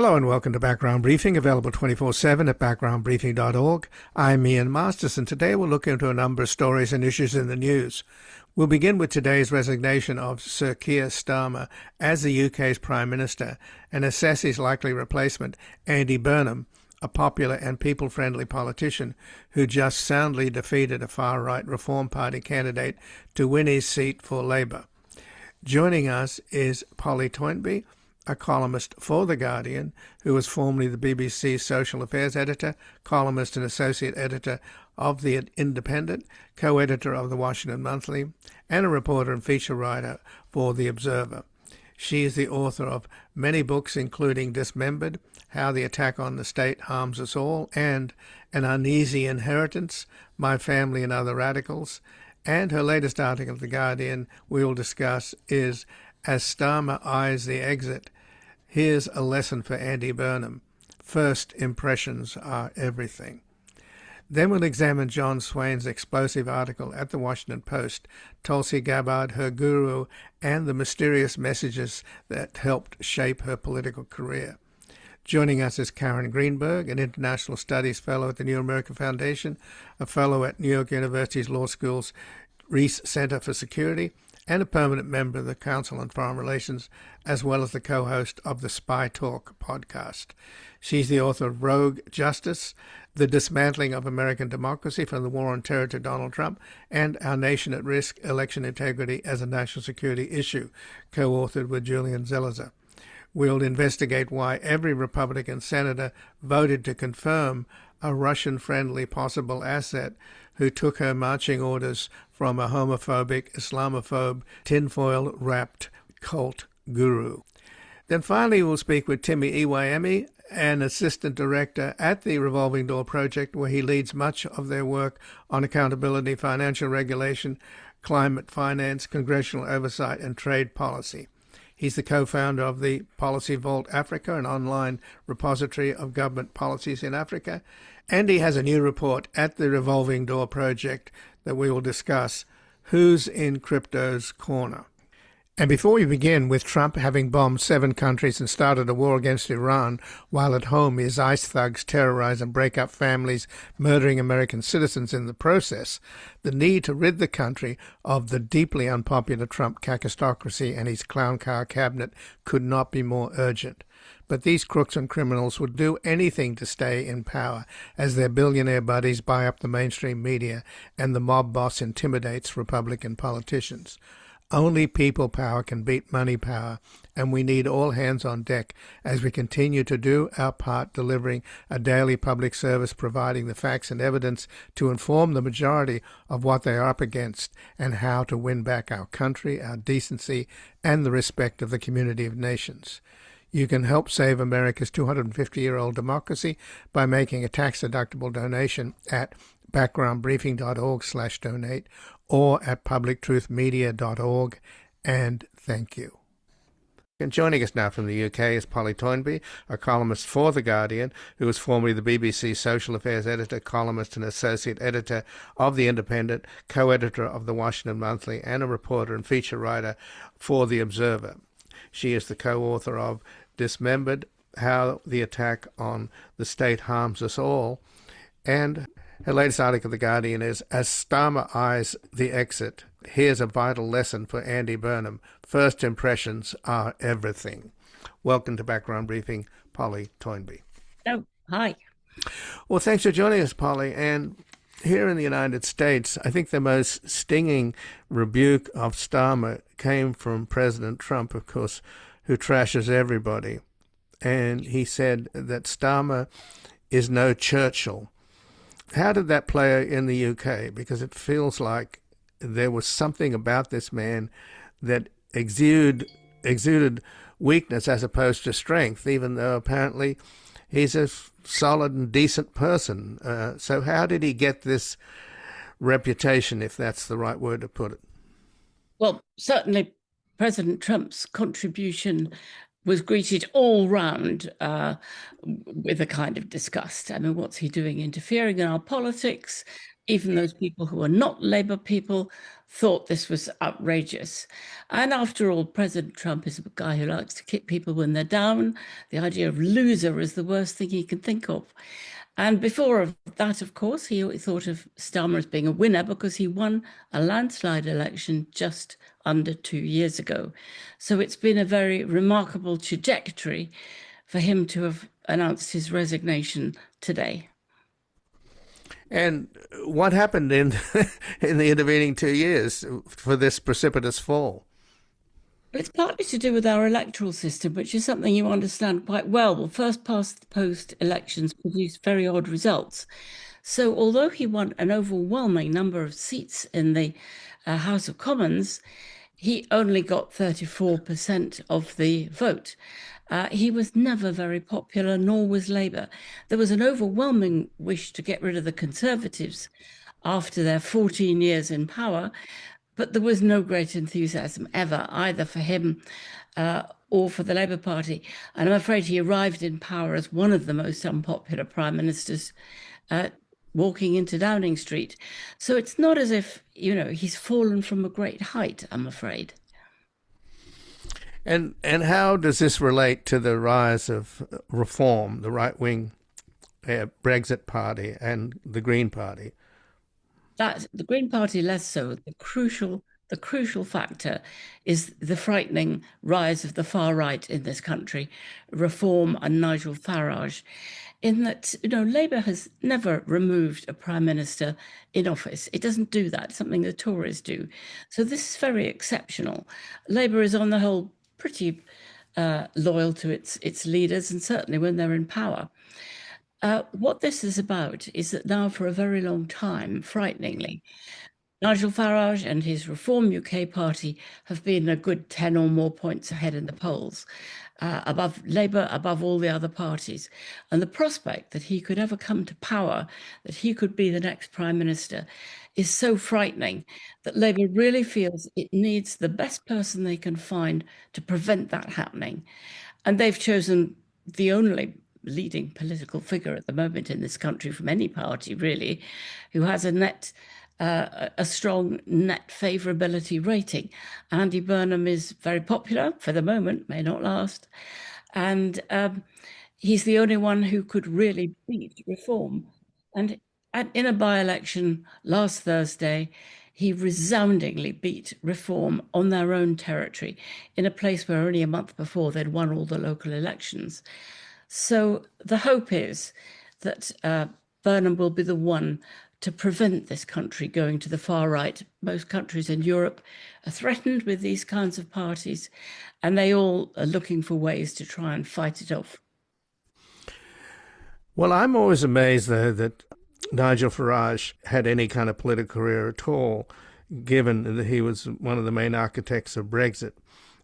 Hello and welcome to Background Briefing, available 24/7 at backgroundbriefing.org. I'm Ian Masters, and today we'll look into a number of stories and issues in the news. We'll begin with today's resignation of Sir Keir Starmer as the UK's Prime Minister and assess his likely replacement, Andy Burnham, a popular and people-friendly politician who just soundly defeated a far-right Reform Party candidate to win his seat for Labour. Joining us is Polly Toynbee, a columnist for The Guardian, who was formerly the BBC Social Affairs editor, columnist and associate editor of The Independent, co-editor of The Washington Monthly, and a reporter and feature writer for The Observer. She is the author of many books, including Dismembered, How the Attack on the State Harms Us All, and An Uneasy Inheritance, My Family and Other Radicals. And her latest article at The Guardian we will discuss is As Starmer Eyes the Exit, Here's a Lesson for Andy Burnham. First impressions are everything. Then we'll examine John Swain's explosive article at the Washington Post, Tulsi Gabbard, her guru, and the mysterious messages that helped shape her political career. Joining us is Karen Greenberg, an International Studies Fellow at the New America Foundation, a Fellow at New York University's Law School's Reese Center for Security, and a permanent member of the Council on Foreign Relations, as well as the co-host of the Spy Talk podcast. She's the author of Rogue Justice, The Dismantling of American Democracy from the War on Terror to Donald Trump, and Our Nation at Risk, Election Integrity as a National Security Issue, co-authored with Julian Zelizer. We'll investigate why every Republican senator voted to confirm a Russian-friendly possible asset who took her marching orders from a homophobic, Islamophobe, tinfoil-wrapped cult guru. Then finally we'll speak with Timi Iwayemi, an assistant director at the Revolving Door Project, where he leads much of their work on accountability, financial regulation, climate finance, congressional oversight, and trade policy. He's the co-founder of the Policy Vault Africa, an online repository of government policies in Africa. And he has a new report at the Revolving Door Project that we will discuss, Who's in Crypto's Corner? And before we begin, with Trump having bombed 7 countries and started a war against Iran, while at home his ICE thugs terrorize and break up families, murdering American citizens in the process, the need to rid the country of the deeply unpopular Trump cacistocracy and his clown car cabinet could not be more urgent. But these crooks and criminals would do anything to stay in power, as their billionaire buddies buy up the mainstream media and the mob boss intimidates Republican politicians. Only people power can beat money power, and we need all hands on deck as we continue to do our part, delivering a daily public service, providing the facts and evidence to inform the majority of what they are up against and how to win back our country, our decency, and the respect of the community of nations. You can help save America's 250-year-old democracy by making a tax-deductible donation at backgroundbriefing.org/donate or at publictruthmedia.org, and thank you. And joining us now from the UK is Polly Toynbee, a columnist for The Guardian, who was formerly the BBC Social Affairs editor, columnist and associate editor of The Independent, co-editor of The Washington Monthly, and a reporter and feature writer for The Observer. She is the co-author of Dismembered, How the Attack on the State Harms Us All, and her latest article, The Guardian, is As Starmer Eyes the Exit, Here's a Vital Lesson for Andy Burnham. First impressions are everything. Welcome to Background Briefing, Polly Toynbee. Oh, hi. Well, thanks for joining us, Polly. And here in the United States, I think the most stinging rebuke of Starmer came from President Trump, of course, who trashes everybody. And he said that Starmer is no Churchill. How did that play in the UK? Because it feels like there was something about this man that exuded weakness as opposed to strength, even though apparently he's a solid and decent person. So how did he get this reputation, if that's the right word to put it? Well, certainly President Trump's contribution was greeted all round with a kind of disgust. I mean, what's he doing interfering in our politics? Even those people who are not Labour people thought this was outrageous. And after all, President Trump is a guy who likes to kick people when they're down. The idea of loser is the worst thing he can think of. And before of that, of course, he thought of Starmer as being a winner because he won a landslide election just under 2 years ago. So it's been a very remarkable trajectory for him to have announced his resignation today. And what happened in in the intervening 2 years for this precipitous fall? It's partly to do with our electoral system, which is something you understand quite well. Well, first past the post elections produced very odd results. So, although he won an overwhelming number of seats in the House of Commons, he only got 34% of the vote. He was never very popular, nor was Labour. There was an overwhelming wish to get rid of the Conservatives after their 14 years in power, but there was no great enthusiasm ever, either for him or for the Labour Party. And I'm afraid he arrived in power as one of the most unpopular prime ministers walking into Downing Street. So it's not as if, he's fallen from a great height, I'm afraid. And how does this relate to the rise of Reform, the right wing Brexit Party, and the Green Party? That the Green Party less so. The crucial factor is the frightening rise of the far right in this country, Reform and Nigel Farage, in that, Labour has never removed a prime minister in office. It doesn't do that, something the Tories do. So this is very exceptional. Labour is on the whole pretty loyal to its leaders, and certainly when they're in power. What this is about is that now, for a very long time, frighteningly, Nigel Farage and his Reform UK party have been a good 10 or more points ahead in the polls, above Labour, above all the other parties. And the prospect that he could ever come to power, that he could be the next prime minister, is so frightening that Labour really feels it needs the best person they can find to prevent that happening. And they've chosen the only leading political figure at the moment in this country from any party, really, who has a strong net favourability rating. Andy Burnham is very popular for the moment, may not last, and he's the only one who could really beat Reform. And in a by-election last Thursday, he resoundingly beat Reform on their own territory in a place where only a month before they'd won all the local elections. So the hope is that Burnham will be the one to prevent this country going to the far right. Most countries in Europe are threatened with these kinds of parties, and they all are looking for ways to try and fight it off. Well, I'm always amazed, though, that Nigel Farage had any kind of political career at all, given that he was one of the main architects of Brexit.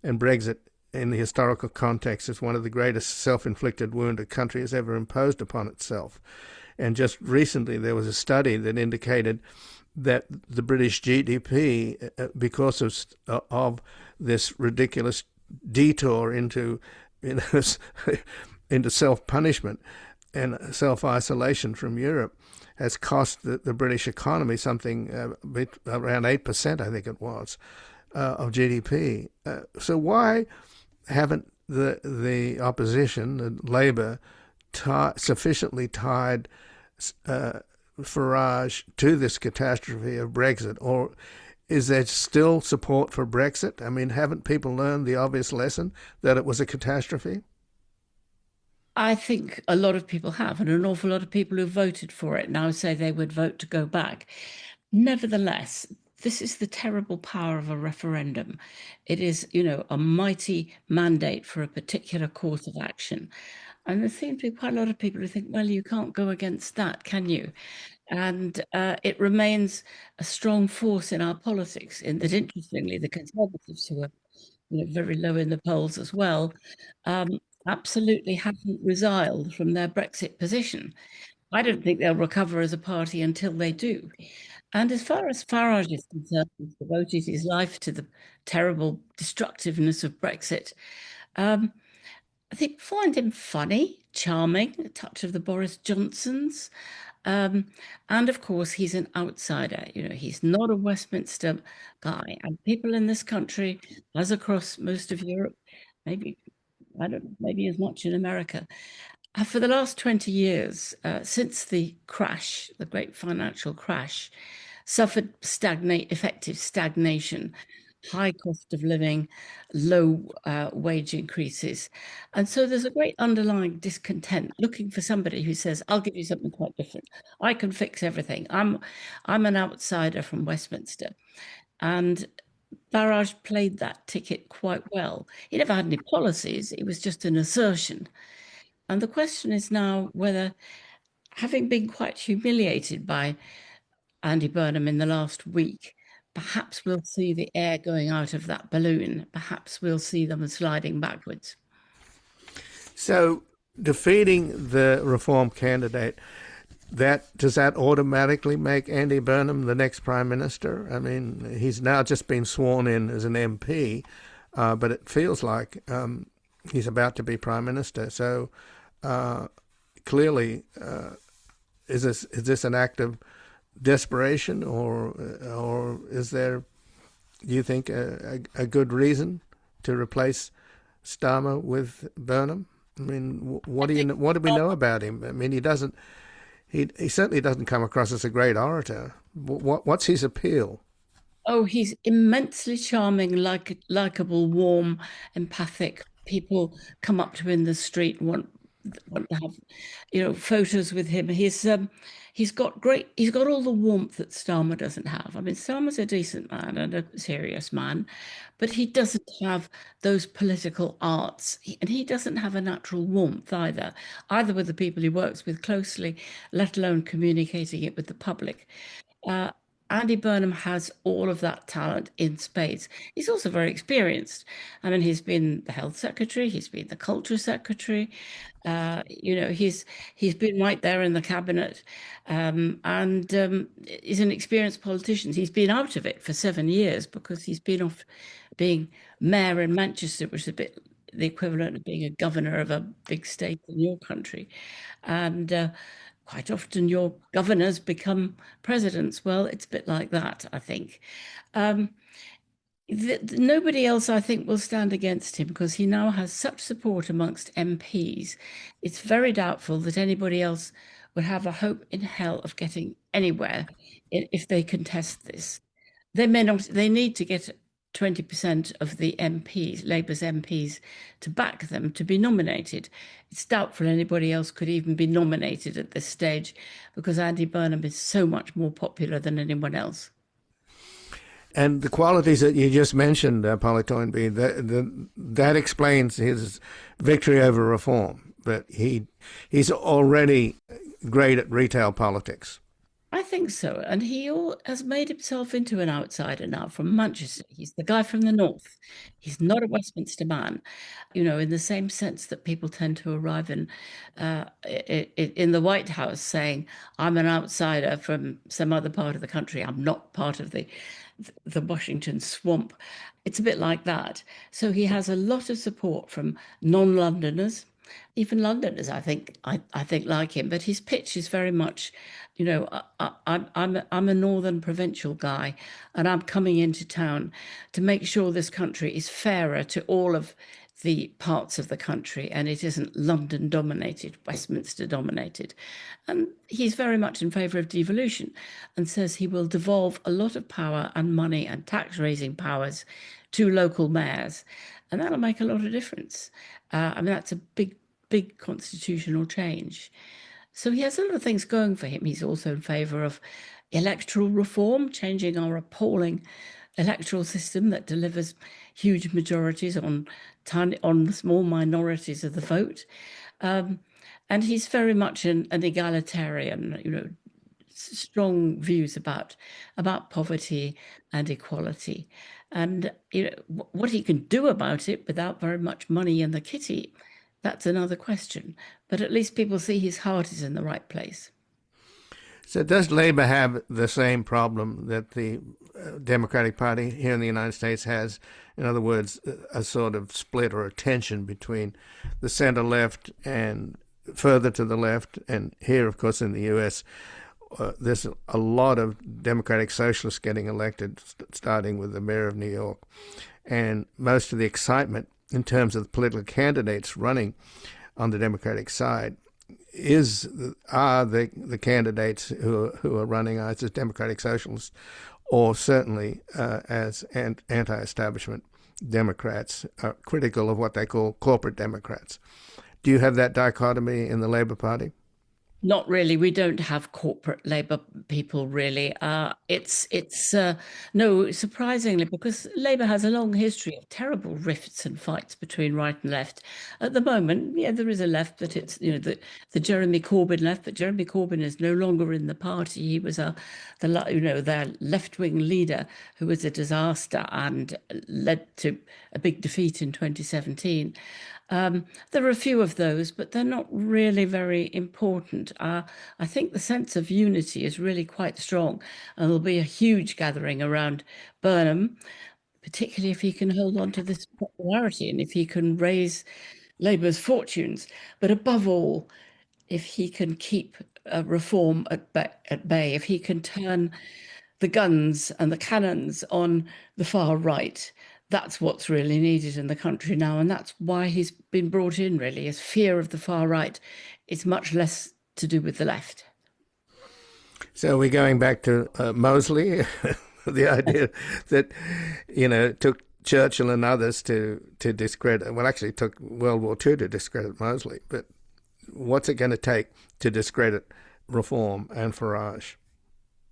And Brexit, in the historical context, is one of the greatest self-inflicted wound a country has ever imposed upon itself. And just recently there was a study that indicated that the British GDP, because of this ridiculous detour into into self-punishment and self-isolation from Europe, has cost the British economy something around 8%, I think it was, of GDP. So why haven't the opposition, the Labour, sufficiently tied Farage to this catastrophe of Brexit? Or is there still support for Brexit? I mean, haven't people learned the obvious lesson that it was a catastrophe? I think a lot of people have, and an awful lot of people who voted for it now say they would vote to go back. Nevertheless, this is the terrible power of a referendum. It is, a mighty mandate for a particular course of action. And there seem to be quite a lot of people who think, well, you can't go against that, can you? And it remains a strong force in our politics, in that, interestingly, the Conservatives, who are very low in the polls as well, absolutely haven't resiled from their Brexit position. I don't think they'll recover as a party until they do. And as far as Farage is concerned, he's devoted his life to the terrible destructiveness of Brexit. I think find him funny, charming, a touch of the Boris Johnsons. And of course, he's an outsider. He's not a Westminster guy. And people in this country, as across most of Europe, maybe, I don't know, maybe as much in America, have for the last 20 years, since the crash, the great financial crash, suffered effective stagnation, high cost of living, low wage increases. And so there's a great underlying discontent, looking for somebody who says, I'll give you something quite different. I can fix everything. I'm an outsider from Westminster. And Farage played that ticket quite well. He never had any policies. It was just an assertion. And the question is now whether, having been quite humiliated by Andy Burnham in the last week, perhaps we'll see the air going out of that balloon. Perhaps we'll see them sliding backwards. So defeating the Reform candidate, does that automatically make Andy Burnham the next Prime Minister? I mean, he's now just been sworn in as an MP, but it feels like he's about to be Prime Minister. So clearly, is this an act of desperation, or is there, do you think, a good reason to replace Starmer with Burnham? I mean, what do we know about him? I mean, he certainly doesn't come across as a great orator. What's his appeal? Oh, he's immensely charming, likable, warm, empathic. People come up to him in the street, want to have, photos with him. He's got all the warmth that Starmer doesn't have. I mean, Starmer's a decent man and a serious man, but he doesn't have those political arts, and he doesn't have a natural warmth either with the people he works with closely, let alone communicating it with the public. Andy Burnham has all of that talent in spades. He's also very experienced. I mean, he's been the health secretary, he's been the culture secretary. He's been right there in the cabinet, and he's an experienced politician. He's been out of it for 7 years because he's been off being mayor in Manchester, which is a bit the equivalent of being a governor of a big state in your country. And quite often your governors become presidents. Well, it's a bit like that, I think. Nobody else, I think, will stand against him because he now has such support amongst MPs. It's very doubtful that anybody else would have a hope in hell of getting anywhere if they contest this. They may not. They need to get 20% of the MPs, Labour's MPs, to back them to be nominated. It's doubtful anybody else could even be nominated at this stage because Andy Burnham is so much more popular than anyone else. And the qualities that you just mentioned, Polly Toynbee, that explains his victory over Reform. But he's already great at retail politics. I think so. And he has made himself into an outsider now from Manchester. He's the guy from the north. He's not a Westminster man, in the same sense that people tend to arrive in the White House saying, I'm an outsider from some other part of the country. I'm not part of the Washington swamp. It's a bit like that. So he has a lot of support from non-Londoners. Even Londoners, I think like him, but his pitch is very much, I'm a northern provincial guy, and I'm coming into town to make sure this country is fairer to all of the parts of the country, and it isn't London dominated, Westminster dominated. And he's very much in favour of devolution, and says he will devolve a lot of power and money and tax raising powers to local mayors, and that'll make a lot of difference. I mean, that's a big constitutional change. So he has a lot of things going for him. He's also in favour of electoral reform, changing our appalling electoral system that delivers huge majorities on small minorities of the vote. And he's very much an egalitarian, strong views about poverty and equality. And what he can do about it without very much money in the kitty, that's another question. But at least people see his heart is in the right place. So does Labour have the same problem that the Democratic Party here in the United States has? In other words, a sort of split or a tension between the centre-left and further to the left, and here, of course, in the US, there's a lot of Democratic Socialists getting elected, starting with the mayor of New York. And most of the excitement in terms of the political candidates running on the Democratic side are the candidates who are running either as Democratic Socialists or certainly as anti-establishment Democrats, critical of what they call corporate Democrats. Do you have that dichotomy in the Labour Party? Not really. We don't have corporate Labour people really. It's no, surprisingly, because Labour has a long history of terrible rifts and fights between right and left. At the moment, yeah, there is a left, but it's the Jeremy Corbyn left. But Jeremy Corbyn is no longer in the party. He was their left-wing leader who was a disaster and led to a big defeat in 2017. There are a few of those, but they're not really very important. I think the sense of unity is really quite strong, and there'll be a huge gathering around Burnham, particularly if he can hold on to this popularity and if he can raise Labour's fortunes. But above all, if he can keep reform at bay, if he can turn the guns and the cannons on the far right. That's what's really needed in the country now. And that's why he's been brought in, really, is fear of the far right. It's much less to do with the left. So we're going back to Mosley, the idea that, it took Churchill and others to discredit, well, actually it took World War II to discredit Mosley, but what's it going to take to discredit Reform and Farage?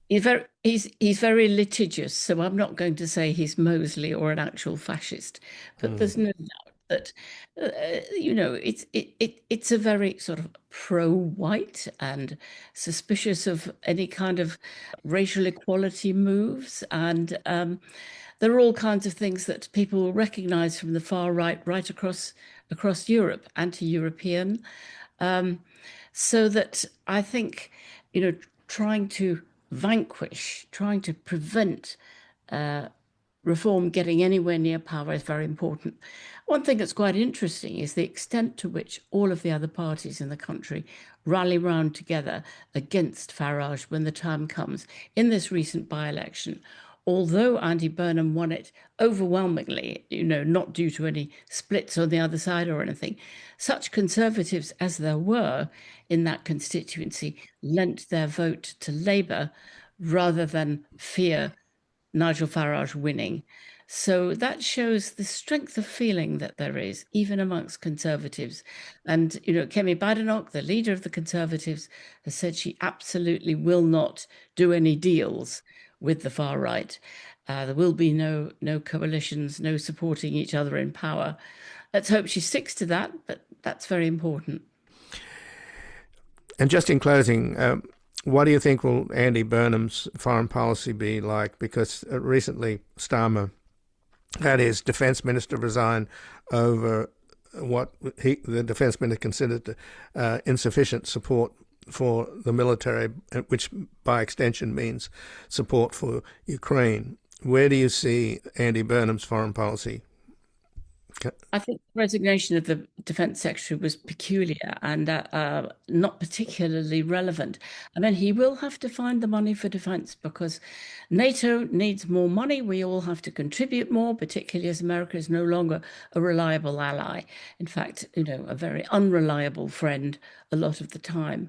He's very litigious, so I'm not going to say he's Mosley or an actual fascist, but there's no doubt that it's a very sort of pro-white and suspicious of any kind of racial equality moves, and there are all kinds of things that people recognize from the far right, right across Europe, anti-European. So that I think, trying to trying to prevent reform getting anywhere near power is very important. One thing that's quite interesting is the extent to which all of the other parties in the country rally round together against Farage when the time comes. In this recent by-election, although Andy Burnham won it overwhelmingly, not due to any splits on the other side or anything, such Conservatives as there were in that constituency lent their vote to Labour rather than fear Nigel Farage winning. So that shows the strength of feeling that there is, even amongst Conservatives. And, Kemi Badenoch, the leader of the Conservatives, has said she absolutely will not do any deals with the far right. There will be no coalitions, no supporting each other in power. Let's hope she sticks to that, but that's very important. And just in closing, what do you think will Andy Burnham's foreign policy be like? Because recently Starmer had his defence minister resign over what the defence minister considered insufficient support for the military, which by extension means support for Ukraine. Where do you see Andy Burnham's foreign policy? I think the resignation of the defence secretary was peculiar and not particularly relevant. I mean, he will have to find the money for defence because NATO needs more money. We all have to contribute more, particularly as America is no longer a reliable ally. In fact, a very unreliable friend a lot of the time.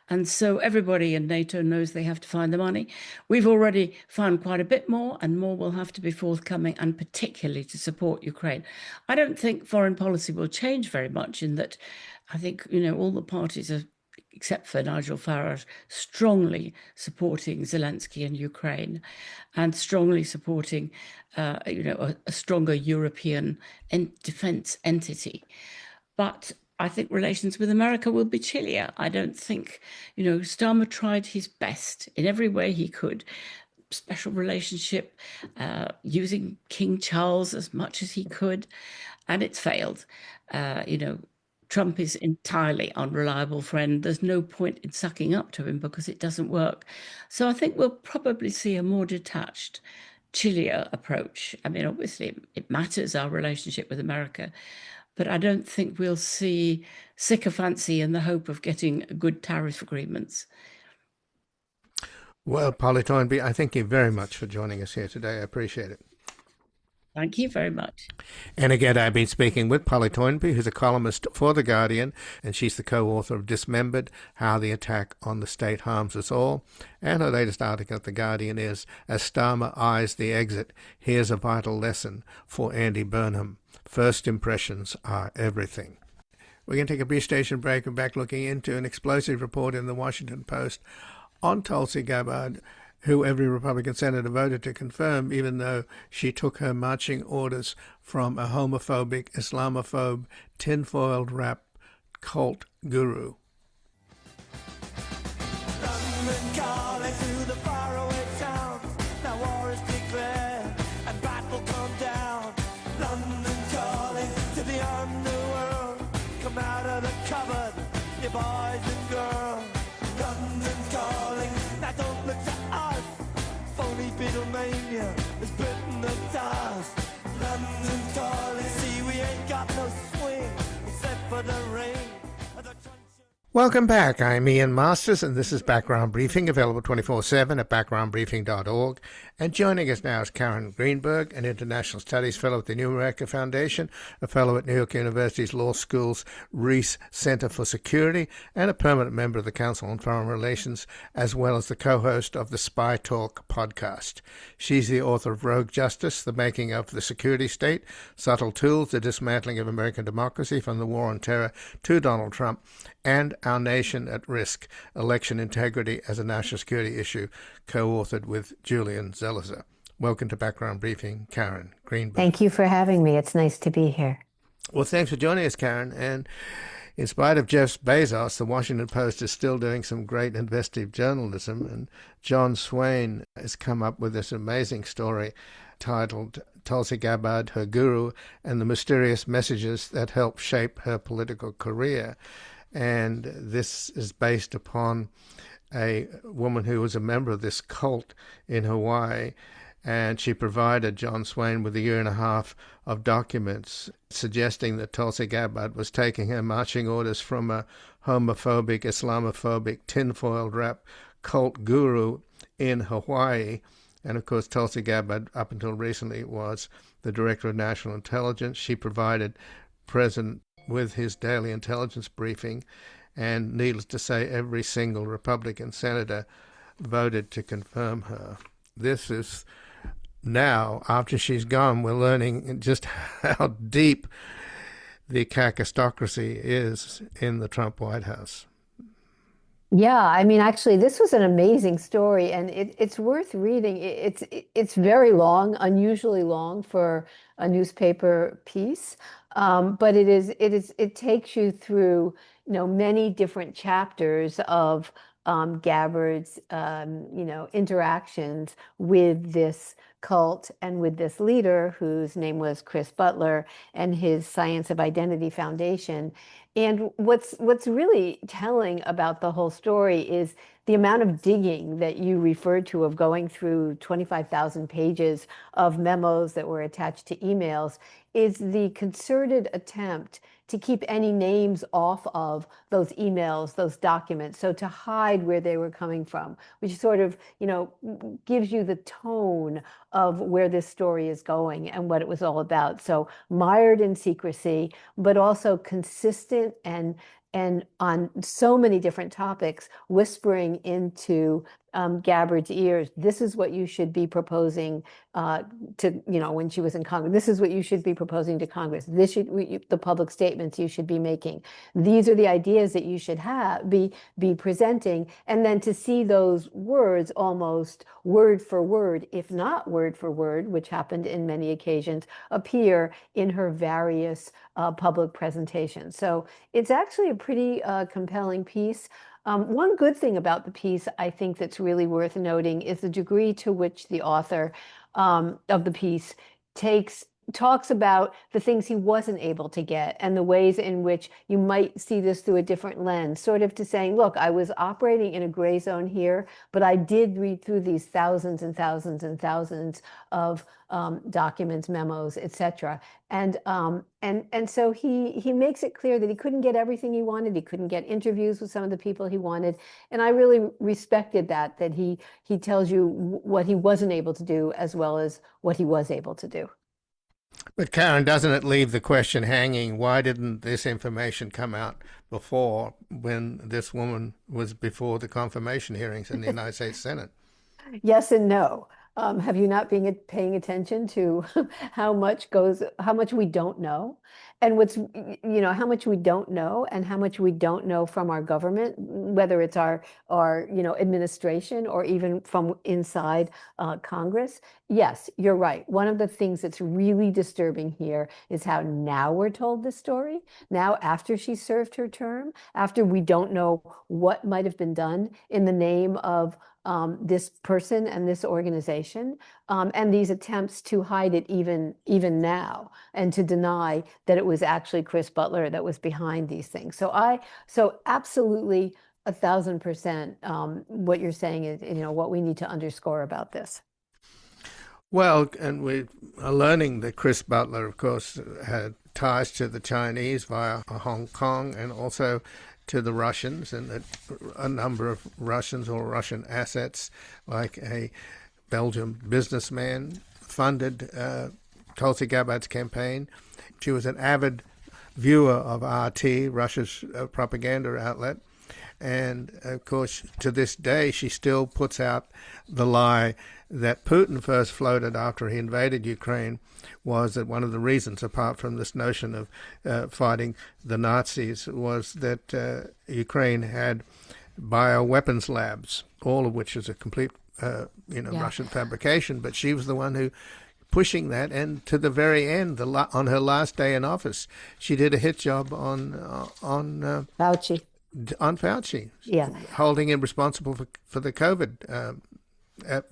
And so everybody in NATO knows they have to find the money. We've already found quite a bit more, and more will have to be forthcoming, and particularly to support Ukraine. I don't think foreign policy will change very much in that I think, all the parties are, except for Nigel Farage, strongly supporting Zelensky and Ukraine and strongly supporting, a stronger European defense entity. But I think relations with America will be chillier. I don't think, Starmer tried his best in every way he could. Special relationship, using King Charles as much as he could, and it's failed. Trump is entirely unreliable friend. There's no point in sucking up to him because it doesn't work. So I think we'll probably see a more detached, chillier approach. I mean, obviously, it matters our relationship with America, but I don't think we'll see sycophancy in the hope of getting good tariff agreements. Well, Polly Toynbee, I thank you very much for joining us here today. I appreciate it. Thank you very much. And again, I've been speaking with Polly Toynbee, who's a columnist for The Guardian, and she's the co-author of Dismembered, How the Attack on the State Harms Us All. And her latest article at The Guardian is, As Starmer Eyes the Exit, Here's a Vital Lesson for Andy Burnham. First impressions are everything. We're going to take a brief station break and back looking into an explosive report in the Washington Post on Tulsi Gabbard, who every Republican senator voted to confirm, even though she took her marching orders from a homophobic, Islamophobe, tinfoil-wrapped cult guru. London calling to the faraway towns. Now war is declared and battle come down. London calling to the underworld. Come out of the cupboard, you boys and girls. London calling, now don't look to us. Phony Beatlemania is bitten the dust. London calling, see we ain't got no swing except for the rain. Welcome back. I'm Ian Masters, and this is Background Briefing, available 24/7 at backgroundbriefing.org. And joining us now is Karen Greenberg, an International Studies Fellow at the New America Foundation, a Fellow at New York University's Law School's Reese Center for Security, and a permanent member of the Council on Foreign Relations, as well as the co-host of the Spy Talk podcast. She's the author of Rogue Justice, The Making of the Security State, Subtle Tools, The Dismantling of American Democracy from the War on Terror to Donald Trump, and Our Nation at Risk, Election Integrity as a National Security Issue, co-authored with Julian Zelizer. Welcome to Background Briefing, Karen Greenberg. Thank you for having me. It's nice to be here. Well, thanks for joining us, Karen. And in spite of Jeff Bezos, the Washington Post is still doing some great investigative journalism, and John Swain has come up with this amazing story titled Tulsi Gabbard, Her Guru, and the Mysterious Messages That Helped Shape Her Political Career. And this is based upon a woman who was a member of this cult in Hawaii, and she provided John Swain with a year and a half of documents suggesting that Tulsi Gabbard was taking her marching orders from a homophobic, Islamophobic, tinfoil-wrapped cult guru in Hawaii. And of course, Tulsi Gabbard, up until recently, was the Director of National Intelligence. She provided President with his daily intelligence briefing, and needless to say, every single Republican senator voted to confirm her. This is now, after she's gone, we're learning just how deep the kakistocracy is in the Trump White House. Yeah, I mean, actually, this was an amazing story, and it's worth reading. It's very long, unusually long for a newspaper piece, but it takes you through, many different chapters of Gabbard's, interactions with this cult and with this leader whose name was Chris Butler, and his Science of Identity Foundation. And what's really telling about the whole story is the amount of digging that you referred to, of going through 25,000 pages of memos that were attached to emails, is the concerted attempt to keep any names off of those emails, those documents, so to hide where they were coming from, which sort of, gives you the tone of where this story is going and what it was all about. So mired in secrecy, but also consistent and on so many different topics, whispering into Gabbard's ears, this is what you should be proposing when she was in Congress. This is what you should be proposing to Congress. This should the public statements you should be making. These are the ideas that you should be presenting. And then to see those words almost word for word, if not word for word, which happened in many occasions, appear in her various public presentations. So it's actually a pretty compelling piece. One good thing about the piece, I think, that's really worth noting is the degree to which the author of the piece takes talks about the things he wasn't able to get and the ways in which you might see this through a different lens, sort of to saying, look, I was operating in a gray zone here, but I did read through these thousands and thousands and thousands of documents, memos, etc. And so he makes it clear that he couldn't get everything he wanted. He couldn't get interviews with some of the people he wanted. And I really respected that he tells you what he wasn't able to do as well as what he was able to do. But Karen, doesn't it leave the question hanging? Why didn't this information come out before, when this woman was before the confirmation hearings in the United States Senate? Yes and no. Have you not been paying attention to how much we don't know? And how much we don't know and how much we don't know from our government, whether it's our administration or even from inside Congress. Yes, you're right. One of the things that's really disturbing here is how now we're told this story. Now, after she served her term, after we don't know what might have been done in the name of this person and this organization, and these attempts to hide it even now, and to deny that it was actually Chris Butler that was behind these things. So absolutely 1,000%, what you're saying is, what we need to underscore about this. Well, and we are learning that Chris Butler, of course, had ties to the Chinese via Hong Kong and also to the Russians, and that a number of Russians or Russian assets, like a Belgian businessman, funded Tulsi Gabbard's campaign. She was an avid viewer of RT, Russia's propaganda outlet. And, of course, to this day, she still puts out the lie that Putin first floated after he invaded Ukraine, was that one of the reasons, apart from this notion of fighting the Nazis, was that Ukraine had bioweapons labs, all of which is a complete, Russian fabrication. But she was the one who pushing that, and to the very end, on her last day in office, she did a hit job on Fauci. On Fauci, yeah, holding him responsible for the COVID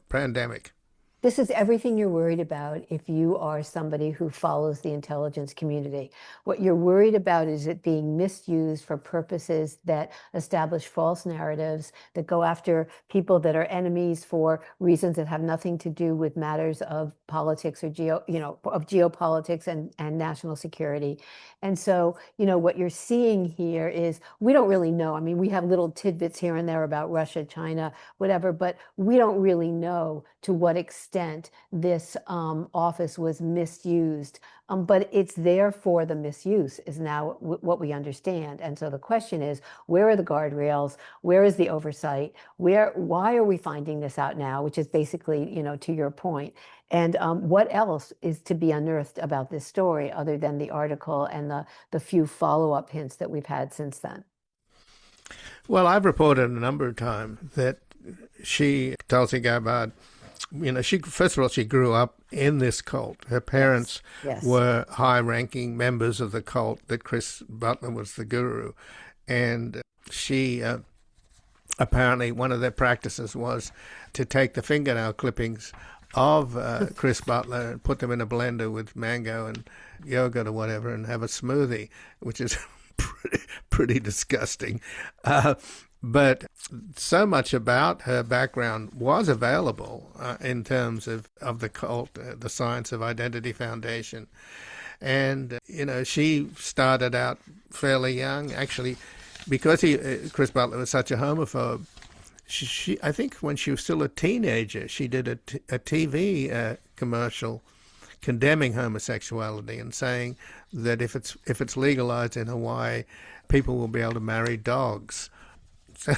pandemic. This is everything you're worried about if you are somebody who follows the intelligence community. What you're worried about is it being misused for purposes that establish false narratives, that go after people that are enemies for reasons that have nothing to do with matters of politics or of geopolitics and national security. And so, what you're seeing here is, we don't really know. I mean, we have little tidbits here and there about Russia, China, whatever, but we don't really know to what extent this office was misused. But it's there for the misuse is now what we understand. And so the question is, where are the guardrails? Where is the oversight? Why are we finding this out now? Which is basically, to your point. And what else is to be unearthed about this story other than the article and the few follow-up hints that we've had since then? Well, I've reported a number of times that Tulsi Gabbard, first of all, she grew up in this cult. Her parents Yes. were high-ranking members of the cult, that Chris Butler was the guru. And she, apparently, one of their practices was to take the fingernail clippings of Chris Butler and put them in a blender with mango and yogurt or whatever and have a smoothie, which is pretty disgusting. But so much about her background was available in terms of the cult, the Science of Identity Foundation. And, she started out fairly young, actually, because Chris Butler was such a homophobe. I think when she was still a teenager, she did a TV commercial condemning homosexuality and saying that if it's legalized in Hawaii, people will be able to marry dogs. So,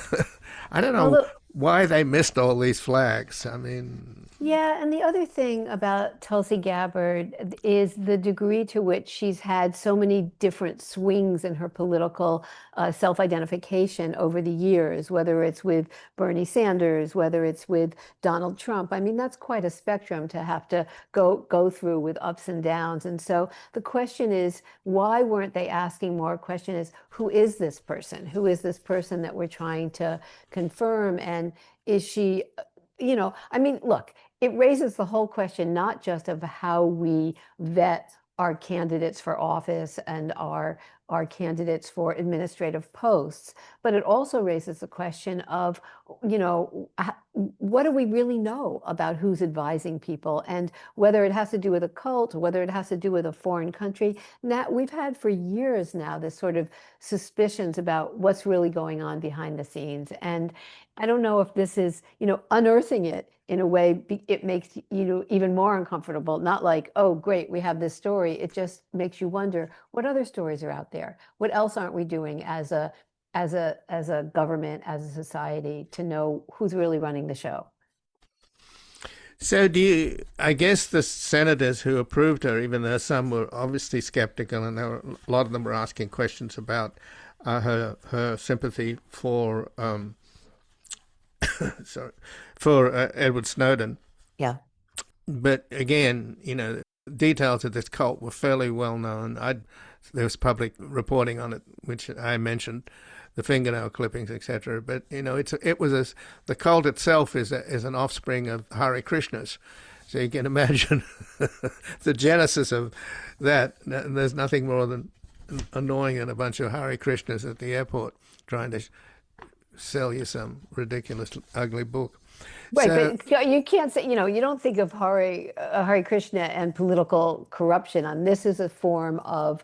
I don't know why they missed all these flags. I mean... Yeah, and the other thing about Tulsi Gabbard is the degree to which she's had so many different swings in her political self-identification over the years, whether it's with Bernie Sanders, whether it's with Donald Trump. I mean, that's quite a spectrum to have to go through with ups and downs. And so the question is, why weren't they asking more? Question is, who is this person? Who is this person that we're trying to confirm? And is she, I mean, look, it raises the whole question, not just of how we vet our candidates for office and our candidates for administrative posts, but it also raises the question of, what do we really know about who's advising people, and whether it has to do with a cult, whether it has to do with a foreign country. Now, we've had for years now this sort of suspicions about what's really going on behind the scenes. And I don't know if this is, unearthing it in a way, it makes you even more uncomfortable. Not like, oh, great, we have this story. It just makes you wonder, what other stories are out there? What else aren't we doing as a government, as a society, to know who's really running the show? So I guess the senators who approved her, even though some were obviously skeptical, and a lot of them were asking questions about her sympathy for Edward Snowden. Yeah. But again, details of this cult were fairly well known. There was public reporting on it, which I mentioned, the fingernail clippings, etc. But the cult itself is an offspring of Hare Krishnas, so you can imagine the genesis of that. There's nothing more than annoying than a bunch of Hare Krishnas at the airport trying to sell you some ridiculous, ugly book. Right, So, but you can't say, you don't think of Hare Krishna and political corruption on this is a form of,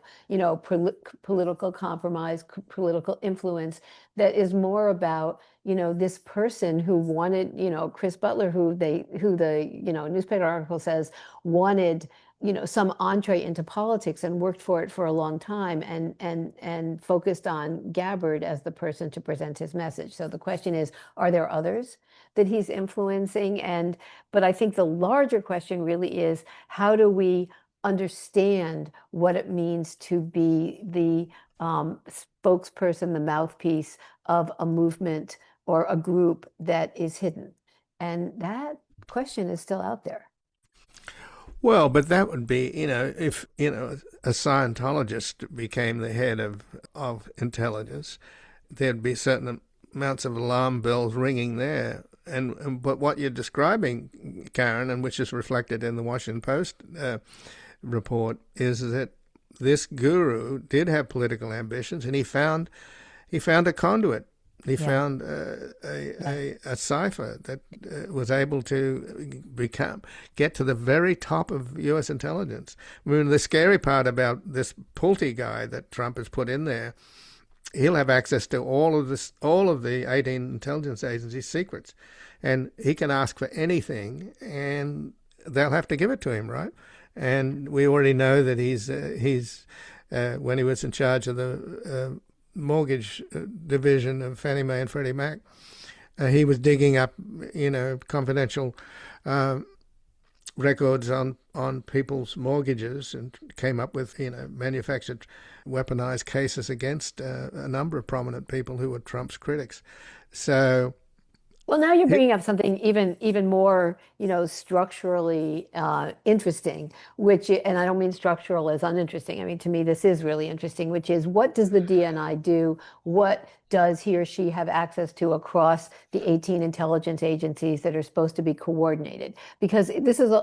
political compromise, political influence that is more about, this person who wanted, Chris Butler, who the newspaper article says wanted, some entree into politics and worked for it for a long time, and focused on Gabbard as the person to present his message. So the question is, are there others that he's influencing? But I think the larger question really is, how do we understand what it means to be the spokesperson, the mouthpiece of a movement or a group that is hidden? And that question is still out there. well, but that would be, if a Scientologist became the head of intelligence, there'd be certain amounts of alarm bells ringing there. But what you're describing, Karen, and which is reflected in the Washington Post report, is that this guru did have political ambitions, and he found a conduit. He found a cipher that was able to get to the very top of U.S. intelligence. I mean, the scary part about this Pulte guy that Trump has put in there, he'll have access to all of the 18 intelligence agencies' secrets, and he can ask for anything, and they'll have to give it to him, right? And we already know that he's when he was in charge of the mortgage division of Fannie Mae and Freddie Mac, he was digging up, confidential records on people's mortgages, and came up with, manufactured weaponized cases against a number of prominent people who were Trump's critics. So, well, now you're bringing up something even more, structurally interesting, and I don't mean structural as uninteresting. I mean, to me, this is really interesting, which is, what does the DNI do? What does he or she have access to across the 18 intelligence agencies that are supposed to be coordinated? Because this is,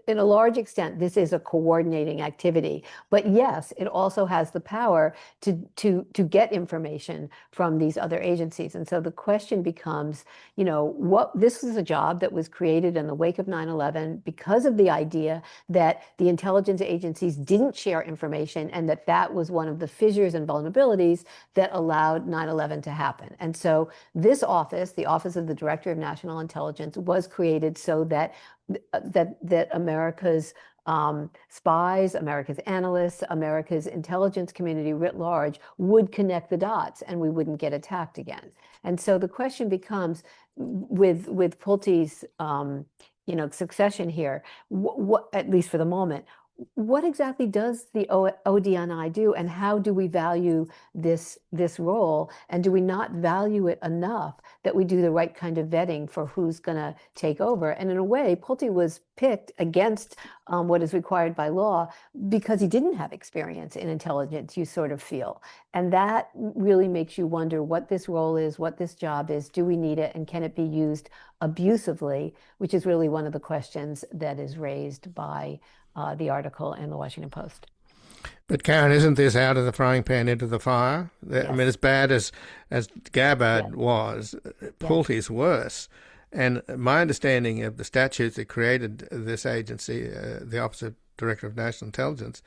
in a large extent, this is a coordinating activity. But yes, it also has the power to get information from these other agencies. And so the question becomes, this is a job that was created in the wake of 9/11 because of the idea that the intelligence agencies didn't share information, and that was one of the fissures and vulnerabilities that allowed 9/11 to happen. And so this office, the Office of the Director of National Intelligence, was created so that America's spies, America's analysts, America's intelligence community writ large would connect the dots, and we wouldn't get attacked again. And so the question becomes, with Pulte's succession here, what, at least for the moment, what exactly does the ODNI do, and how do we value this role? And do we not value it enough that we do the right kind of vetting for who's going to take over? And in a way, Pulte was picked against what is required by law because he didn't have experience in intelligence, you sort of feel. And that really makes you wonder what this role is, what this job is, do we need it, and can it be used abusively, which is really one of the questions that is raised by the article in the Washington Post. But Karen, isn't this out of the frying pan into the fire? Yes. I mean, as bad as Gabbard was, Pulte's worse. And my understanding of the statutes that created this agency, the Office of Director of National Intelligence,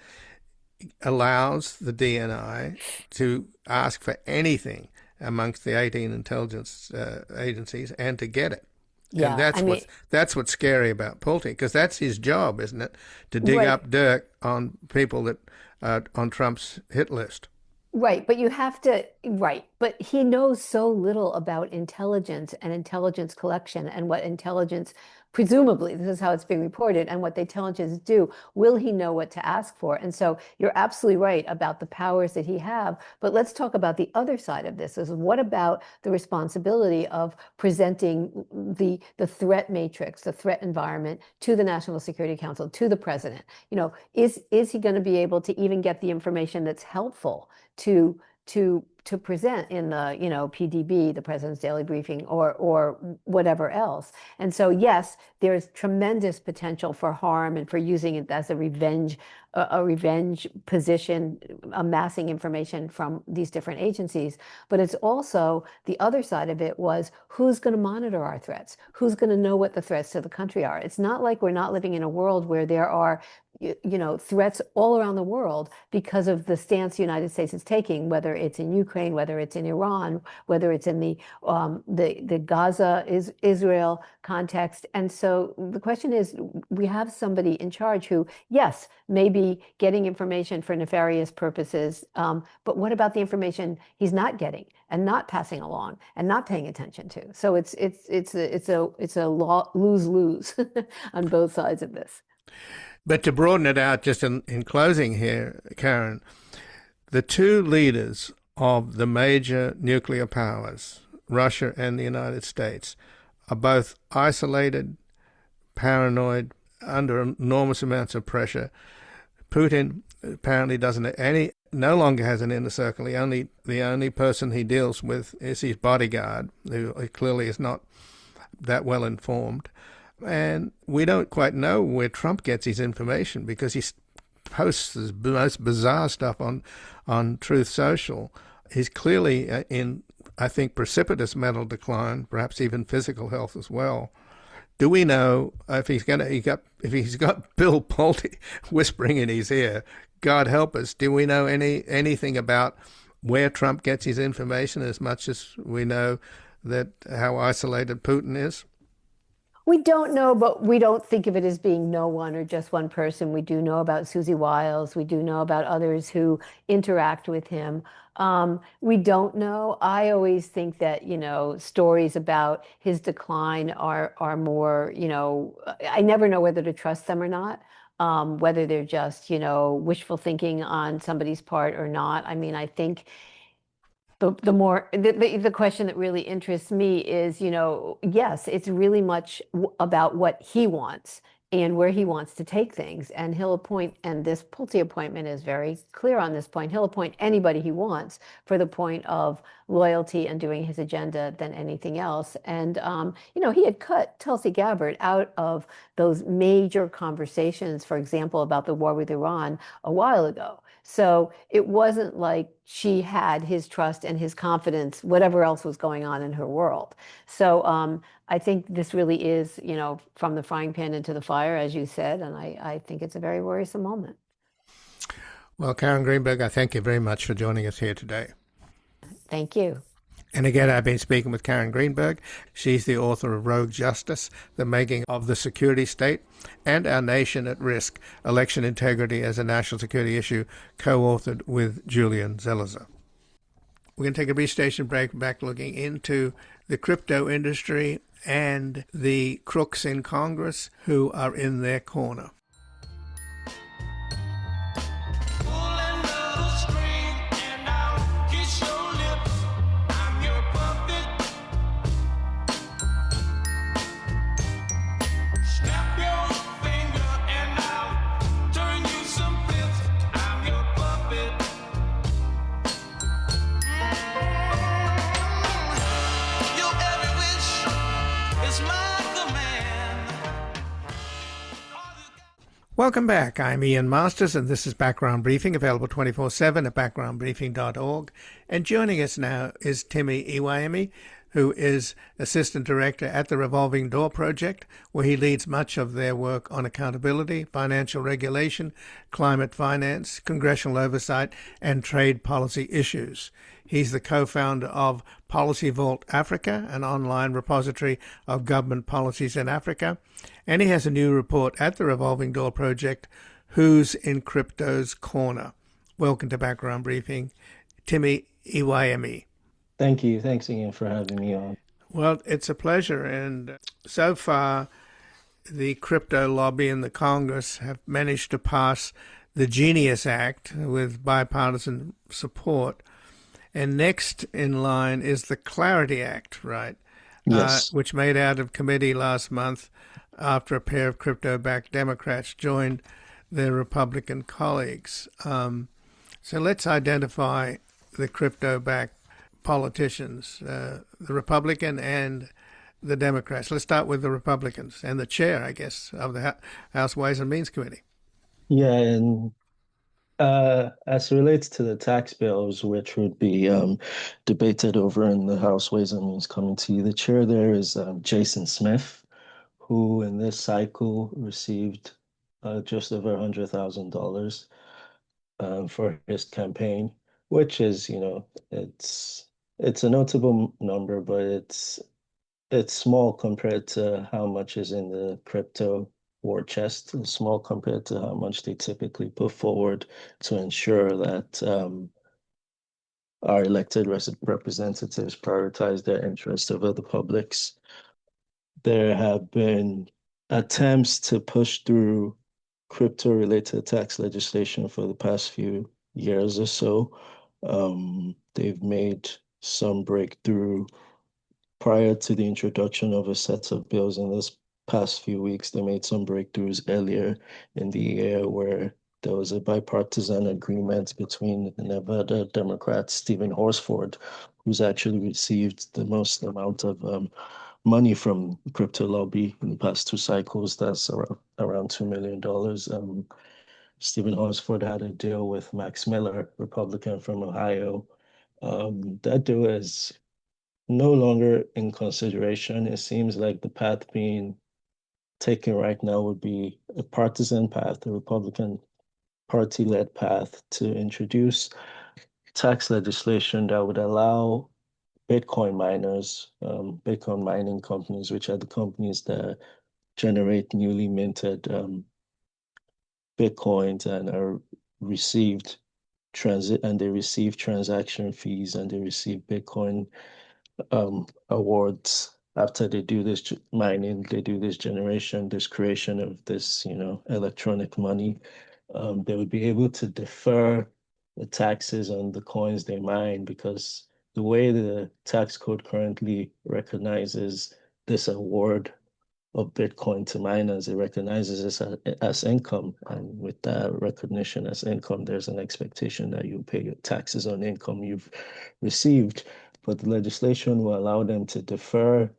allows the DNI to ask for anything amongst the 18 intelligence agencies and to get it. Yeah, and that's what's scary about Pulte, because that's his job, isn't it, to dig up dirt on people that are on Trump's hit list. Right, but you have to, right, but he knows so little about intelligence and intelligence collection and what intelligence, presumably, this is how it's being reported, and what the intelligence do. Will he know what to ask for? And so you're absolutely right about the powers that he have, but let's talk about the other side of this. Is what about the responsibility of presenting the threat matrix, the threat environment to the National Security Council, to the president? You know, is he going to be able to even get the information that's helpful to present in the, you know, PDB, the President's Daily Briefing, or whatever else? And so, yes, there's tremendous potential for harm and for using it as a revenge position, amassing information from these different agencies. But it's also, the other side of it was, who's going to monitor our threats? Who's going to know what the threats to the country are? It's not like we're not living in a world where there are, you know, threats all around the world because of the stance the United States is taking, whether it's in Ukraine, whether it's in Iran, whether it's in the Gaza Israel context. And so the question is, we have somebody in charge who, yes, may be getting information for nefarious purposes, but what about the information he's not getting and not passing along and not paying attention to? So it's a lose-lose on both sides of this. But to broaden it out, just in closing here, Karen, the two leaders of the major nuclear powers, Russia and the United States, are both isolated, paranoid, under enormous amounts of pressure. Putin apparently no longer has an inner circle. The only person he deals with is his bodyguard, who clearly is not that well informed. And we don't quite know where Trump gets his information, because he posts the most bizarre stuff on Truth Social. He's clearly in, I think, precipitous mental decline, perhaps even physical health as well. Do we know if he's got Bill Pulte whispering in his ear? God help us. Do we know anything about where Trump gets his information, as much as we know that how isolated Putin is? We don't know, but we don't think of it as being no one or just one person. We do know about Susie Wiles. We do know about others who interact with him. We don't know. I always think that, you know, stories about his decline are more, you know, I never know whether to trust them or not, whether they're just, you know, wishful thinking on somebody's part or not. I mean, I think the question that really interests me is, you know, yes, it's really much about what he wants and where he wants to take things. And he'll appoint, and this Pulte appointment is very clear on this point, he'll appoint anybody he wants for the point of loyalty and doing his agenda than anything else. And, you know, he had cut Tulsi Gabbard out of those major conversations, for example, about the war with Iran a while ago. So it wasn't like she had his trust and his confidence, whatever else was going on in her world. So I think this really is, you know, from the frying pan into the fire, as you said, and I think it's a very worrisome moment. Well, Karen Greenberg, I thank you very much for joining us here today. Thank you. And again, I've been speaking with Karen Greenberg. She's the author of Rogue Justice, The Making of the Security State, and Our Nation at Risk, Election Integrity as a National Security Issue, co-authored with Julian Zelizer. We're going to take a brief station break, back looking into the crypto industry and the crooks in Congress who are in their corner. Welcome back. I'm Ian Masters, and this is Background Briefing, available 24/7 at backgroundbriefing.org. And joining us now is Timi Iwayemi, who is Assistant Director at the Revolving Door Project, where he leads much of their work on accountability, financial regulation, climate finance, congressional oversight, and trade policy issues. He's the co-founder of Policy Vault Africa, an online repository of government policies in Africa. And he has a new report at the Revolving Door Project, Who's in Crypto's Corner? Welcome to Background Briefing, Timi Iwayemi. Thank you. Thanks, Ian, for having me on. Well, it's a pleasure. And so far, the crypto lobby in the Congress have managed to pass the Genius Act with bipartisan support. And next in line is the Clarity Act, right? Yes. Which made out of committee last month after a pair of crypto-backed Democrats joined their Republican colleagues. So let's identify the crypto-backed politicians, the Republican and the Democrats. Let's start with the Republicans and the chair, I guess, of the House Ways and Means Committee. Yeah, and as it relates to the tax bills, which would be debated over in the House Ways and Means Committee, the chair there is Jason Smith, who in this cycle received just over $100,000 for his campaign, which is, it's a notable number, but it's small compared to how much is in the crypto war chest. It's small compared to how much they typically put forward to ensure that our elected representatives prioritize their interests over the public's. There have been attempts to push through crypto-related tax legislation for the past few years or so. They've made some breakthrough prior to the introduction of a set of bills in this past few weeks. They made some breakthroughs earlier in the year where there was a bipartisan agreement between the Nevada Democrat Stephen Horsford, who's actually received the most amount of money from the crypto lobby in the past two cycles. That's around $2 million. Stephen Horsford had a deal with Max Miller, Republican from Ohio. That deal is no longer in consideration. It seems like the path being taken right now would be a partisan path, a Republican party-led path to introduce tax legislation that would allow Bitcoin miners, Bitcoin mining companies, which are the companies that generate newly minted Bitcoins and are received they receive transaction fees and they receive Bitcoin awards after they do this mining, they do this creation of this, electronic money. They would be able to defer the taxes on the coins they mine, because the way the tax code currently recognizes this award of Bitcoin to miners, it recognizes this as income. And with that recognition as income, there's an expectation that you pay your taxes on income you've received. But the legislation will allow them to defer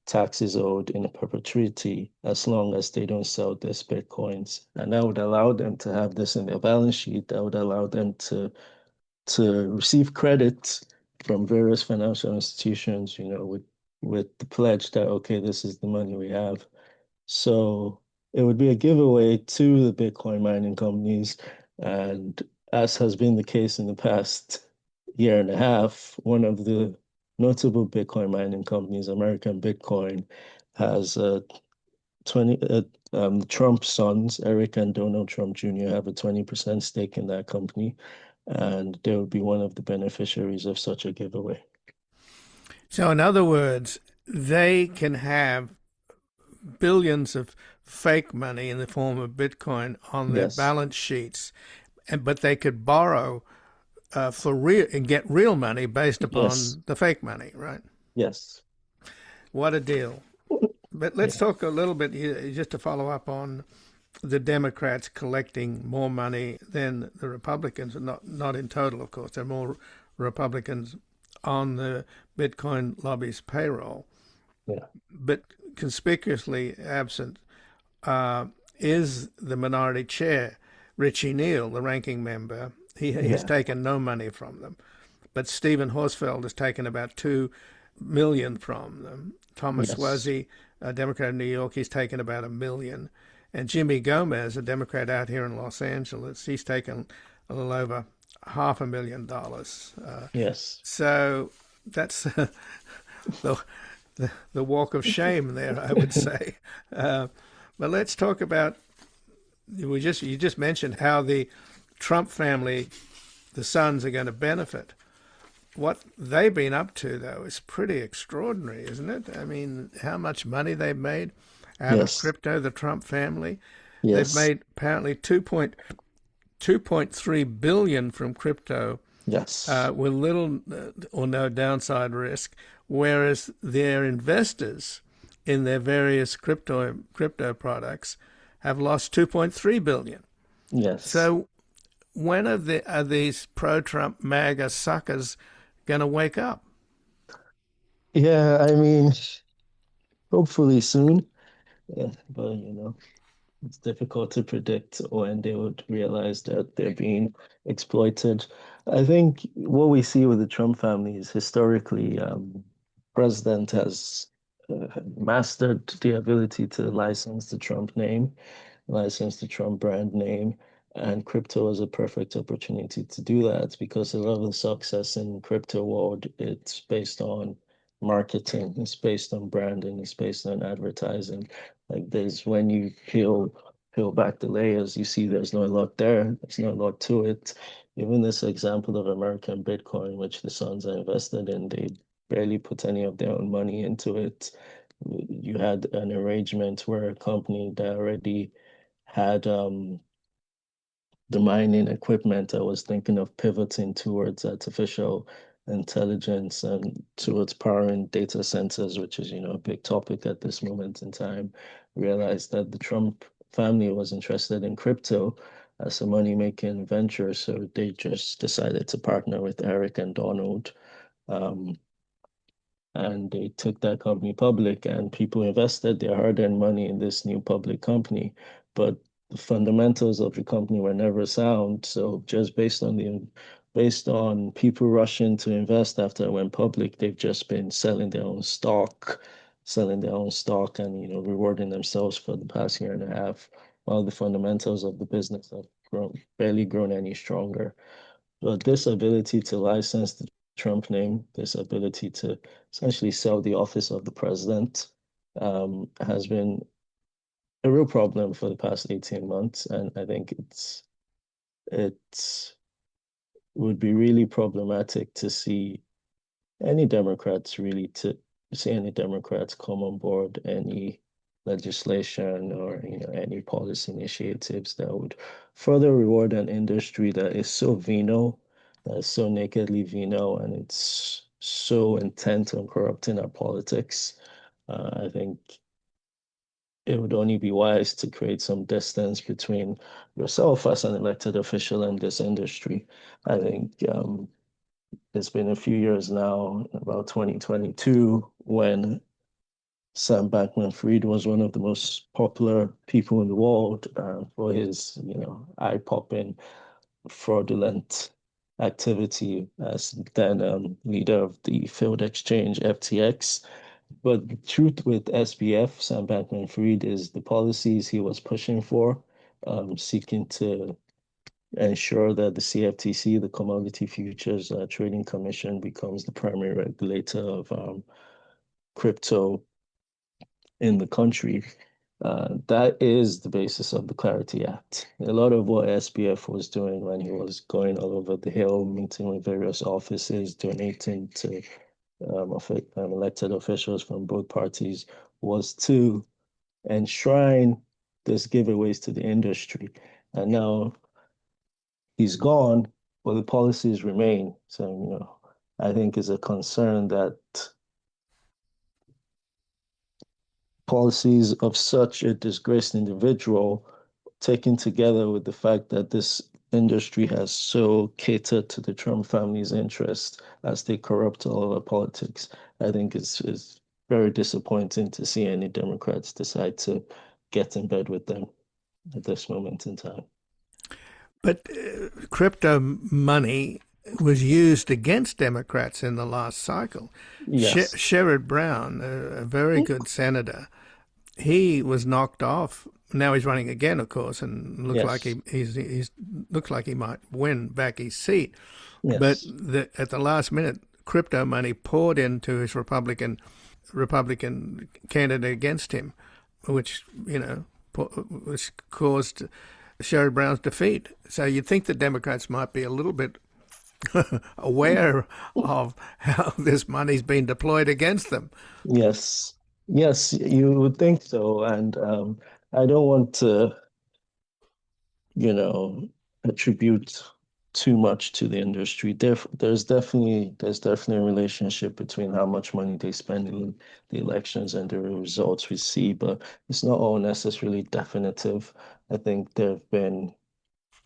taxes owed in perpetuity as long as they don't sell these Bitcoins. And that would allow them to have this in their balance sheet. That would allow them to receive credit from various financial institutions, with the pledge that, okay, this is the money we have. So it would be a giveaway to the Bitcoin mining companies. And as has been the case in the past year and a half, one of the notable Bitcoin mining companies, American Bitcoin, has Trump's sons, Eric and Donald Trump Jr., have a 20% stake in that company, and they would be one of the beneficiaries of such a giveaway. So in other words, they can have billions of fake money in the form of Bitcoin on their balance sheets, but they could borrow for real and get real money based upon the fake money, right? Yes. What a deal. But let's talk a little bit here, just to follow up on the Democrats collecting more money than the Republicans, not in total, of course. There are more Republicans on the Bitcoin lobby's payroll. Yeah. But conspicuously absent is the minority chair, Richie Neal, the ranking member. He's taken no money from them. But Stephen Horsfeld has taken about 2 million from them. Thomas Yes. Swazi, a Democrat in New York, he's taken about 1 million. And Jimmy Gomez, a Democrat out here in Los Angeles, he's taken a little over $500,000. Yes. So that's the, the walk of shame there, I would say. But let's talk about, you just mentioned how the Trump family, the sons, are going to benefit. What they've been up to, though, is pretty extraordinary, isn't it? I mean, how much money they've made out of crypto, the Trump family. They've Yes. made apparently 2.3 billion from crypto Yes. with little or no downside risk, whereas their investors in their various crypto products have lost 2.3 billion. Yes. So when are these pro-Trump MAGA suckers going to wake up? Yeah, I mean, hopefully soon. Yeah, but it's difficult to predict when they would realize that they're being exploited. I think what we see with the Trump family is historically, president has mastered the ability to license the Trump name, license the Trump brand name, and crypto is a perfect opportunity to do that because a lot of the success in crypto world, it's based on marketing, it's based on branding, it's based on advertising. Like there's when you peel back the layers, you see there's not a lot there, there's not a lot to it. Even this example of American Bitcoin, which the sons are invested in, they barely put any of their own money into it. You had an arrangement where a company that already had the mining equipment. I was thinking of pivoting towards artificial intelligence and towards powering data centers, which is, a big topic at this moment in time. Realized that the Trump family was interested in crypto as a money-making venture, so they just decided to partner with Eric and Donald. Um, and they took that company public, and people invested their hard-earned money in this new public company. But the fundamentals of the company were never sound. So just based on people rushing to invest after it went public, they've just been selling their own stock, and rewarding themselves for the past year and a half, while the fundamentals of the business have barely grown any stronger. But this ability to license the Trump name, this ability to essentially sell the office of the president, has been a real problem for the past 18 months. And I think it would be really problematic to see any Democrats really to see any Democrats come on board any legislation or any policy initiatives that would further reward an industry that is so venal, that is so nakedly venal, and it's so intent on corrupting our politics. I think it would only be wise to create some distance between yourself as an elected official and this industry. I think it's been a few years now, about 2022, when Sam Bankman-Fried was one of the most popular people in the world for his, eye-popping, fraudulent activity as then leader of the failed exchange FTX. But the truth with SBF, Sam Bankman-Fried, is the policies he was pushing for, seeking to ensure that the CFTC, the Commodity Futures Trading Commission, becomes the primary regulator of crypto in the country. That is the basis of the Clarity Act. A lot of what SBF was doing when he was going all over the hill, meeting with various offices, donating to elected officials from both parties, was to enshrine these giveaways to the industry. And now he's gone, but the policies remain. So, I think it's a concern that policies of such a disgraced individual, taken together with the fact that this industry has so catered to the Trump family's interests as they corrupt all of our politics, I think it's very disappointing to see any Democrats decide to get in bed with them. at this moment in time. But crypto money was used against Democrats in the last cycle. Yes. Sherrod Brown, a very good senator, he was knocked off. Now he's running again, of course, and looks like he's looks like he might win back his seat. But Yes. at the last minute, crypto money poured into his Republican candidate against him, which which caused Sherrod Brown's defeat. So you'd think the Democrats might be a little bit aware of how this money's been deployed against them. Yes. Yes, you would think so. And I don't want to, attribute too much to the industry. There's definitely a relationship between how much money they spend in the elections and the results we see, but it's not all necessarily definitive. I think there have been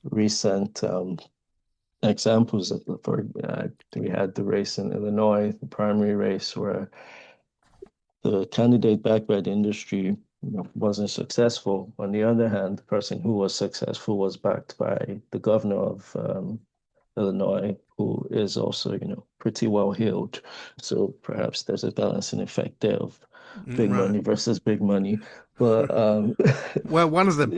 recent examples we had the race in Illinois, the primary race, where the candidate backed by the industry wasn't successful. On the other hand, the person who was successful was backed by the governor of Illinois, who is also, pretty well heeled. So perhaps there's a balancing effect there of big money versus big money. But well, one of them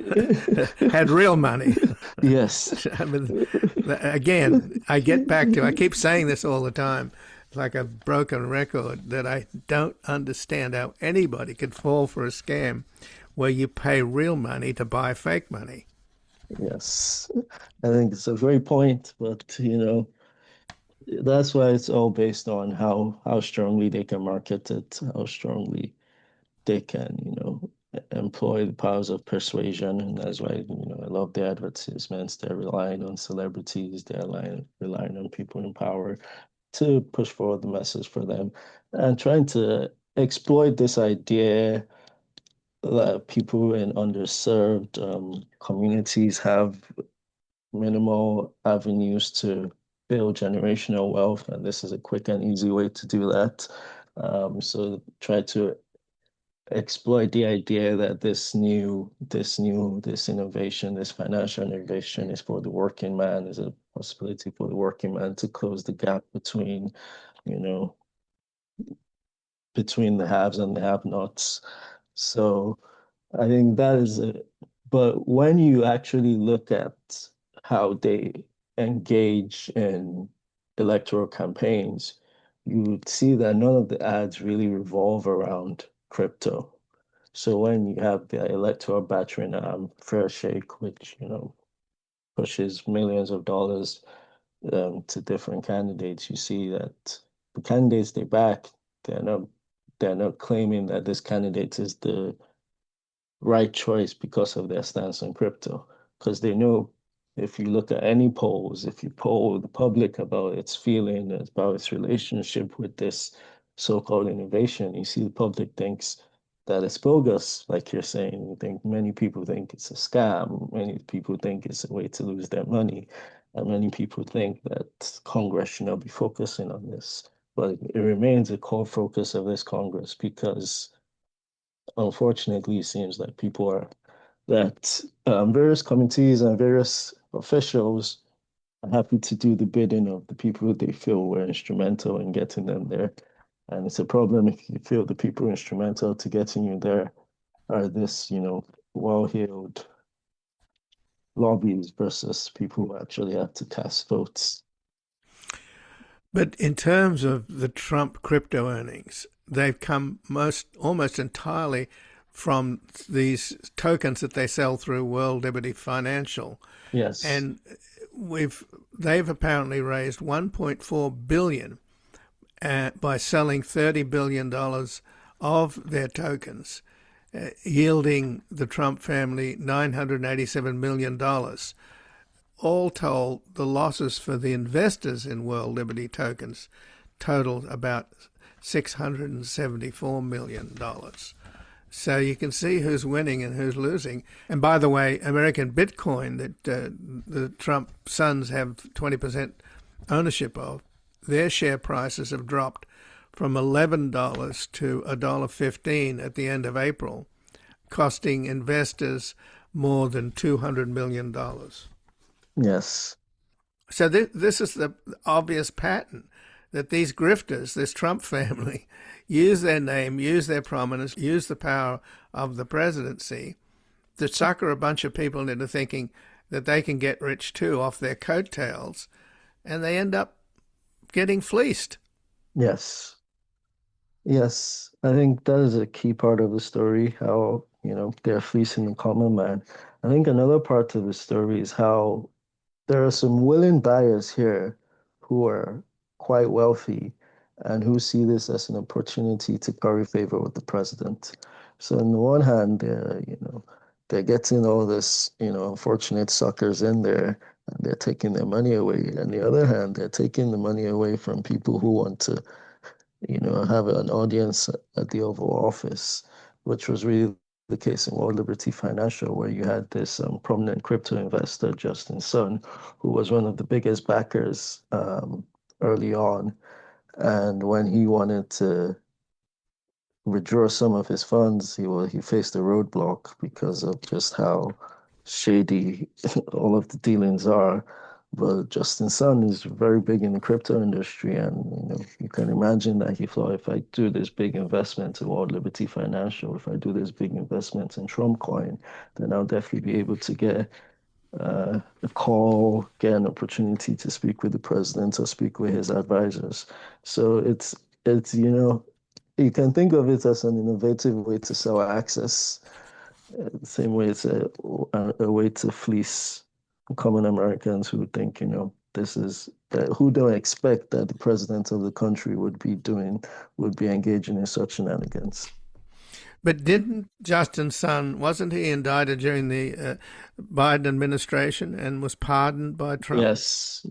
had real money. Yes. I mean, again, I keep saying this all the time. It's like a broken record that I don't understand how anybody could fall for a scam where you pay real money to buy fake money. Yes, I think it's a great point, but that's why it's all based on how strongly they can market it, how strongly they can, employ the powers of persuasion, and that's why I love the advertisements. They're relying on celebrities, they're relying on people in power to push forward the message for them, and trying to exploit this idea that people in underserved communities have minimal avenues to build generational wealth, and this is a quick and easy way to do that. So try to exploit the idea that this innovation, this financial innovation is for the working man, is a possibility for the working man to close the gap between the haves and the have-nots. So I think that is it. But when you actually look at how they engage in electoral campaigns, you would see that none of the ads really revolve around crypto. So when you have the electoral battering Fair Shake, which pushes millions of dollars to different candidates, you see that the candidates they back, they're not claiming that this candidate is the right choice because of their stance on crypto. Because they know if you look at any polls, if you poll the public about its feeling, about its relationship with this so-called innovation, you see the public thinks that it's bogus, like you're saying. Many people think it's a scam. Many people think it's a way to lose their money. And many people think that Congress should not be focusing on this. But it remains a core focus of this Congress because unfortunately, it seems like various committees and various officials are happy to do the bidding of the people they feel were instrumental in getting them there. And it's a problem if you feel the people instrumental to getting you there are this, well-heeled lobbies versus people who actually have to cast votes. But in terms of the Trump crypto earnings, they've come almost entirely from these tokens that they sell through World Liberty Financial. Yes. And they've apparently raised $1.4 billion by selling $30 billion of their tokens, yielding the Trump family $987 million. All told, the losses for the investors in World Liberty tokens totaled about $674 million. So you can see who's winning and who's losing. And by the way, American Bitcoin that the Trump sons have 20% ownership of, their share prices have dropped from $11 to $1.15 at the end of April, costing investors more than $200 million. Yes. So this is the obvious pattern, that these grifters, this Trump family, use their name, use their prominence, use the power of the presidency to sucker a bunch of people into thinking that they can get rich too off their coattails, and they end up getting fleeced. Yes. Yes. I think that is a key part of the story, how, they're fleecing the common man. I think another part of the story is how there are some willing buyers here who are quite wealthy and who see this as an opportunity to curry favor with the president. So on the one hand, they're getting all this, unfortunate suckers in there, and they're taking their money away. On the other hand, they're taking the money away from people who want to, have an audience at the Oval Office, which was really the case in World Liberty Financial, where you had this prominent crypto investor, Justin Sun, who was one of the biggest backers early on. And when he wanted to withdraw some of his funds, he faced a roadblock because of just how shady all of the dealings are. But Justin Sun is very big in the crypto industry, and you can imagine that he thought, if I do this big investment in World Liberty Financial, if I do this big investment in Trump Coin, then I'll definitely be able to get a call, get an opportunity to speak with the president or speak with his advisors. So it's you can think of it as an innovative way to sell access, the same way it's a way to fleece common Americans who think, this is who don't expect that the president of the country would be engaging in such shenanigans. But didn't Justin Sun, wasn't he indicted during the Biden administration and was pardoned by Trump? Yes.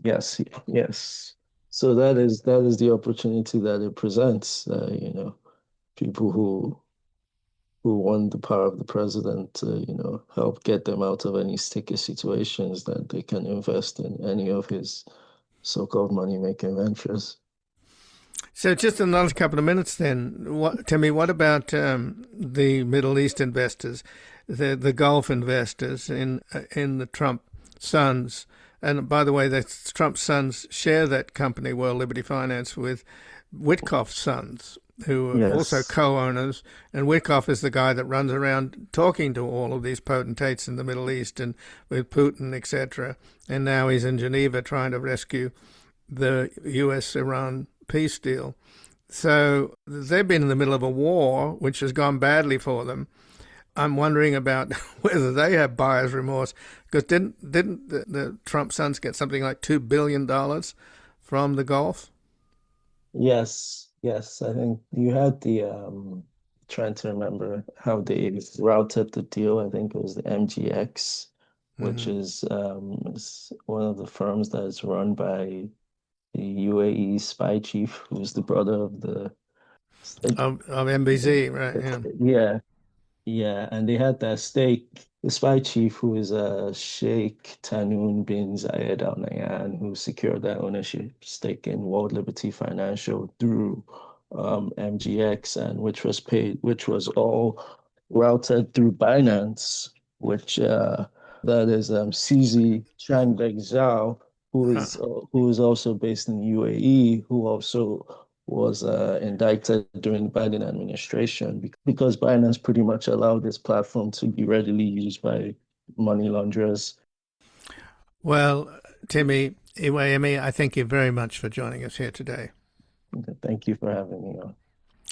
So that is the opportunity that it presents. People who want the power of the president to, help get them out of any sticky situations, that they can invest in any of his so-called money-making ventures. So just in the last couple of minutes then, Timi, what about the Middle East investors, the Gulf investors in the Trump sons? And by the way, the Trump sons share that company, World Liberty Finance, with Witkoff's sons, who are also co-owners. And Witkoff is the guy that runs around talking to all of these potentates in the Middle East and with Putin, etc. And now he's in Geneva trying to rescue the U.S.-Iran peace deal. So they've been in the middle of a war, which has gone badly for them. I'm wondering about whether they have buyer's remorse, because didn't the Trump sons get something like $2 billion from the Gulf? Yes. I think you had trying to remember how they routed the deal. I think it was the MGX, which is one of the firms that is run by the UAE spy chief, who's the brother of MBZ, right? Yeah, and they had that stake. The spy chief, who is Sheikh Tanoon bin Zayed Al Nahyan, who secured that ownership stake in World Liberty Financial through MGX, and which was all routed through Binance, which that is CZ Changbek Zhao, who is also based in UAE, who also was indicted during the Biden administration because Binance pretty much allowed this platform to be readily used by money launderers. Well, Timi, Iwayemi, I thank you very much for joining us here today. Thank you for having me on.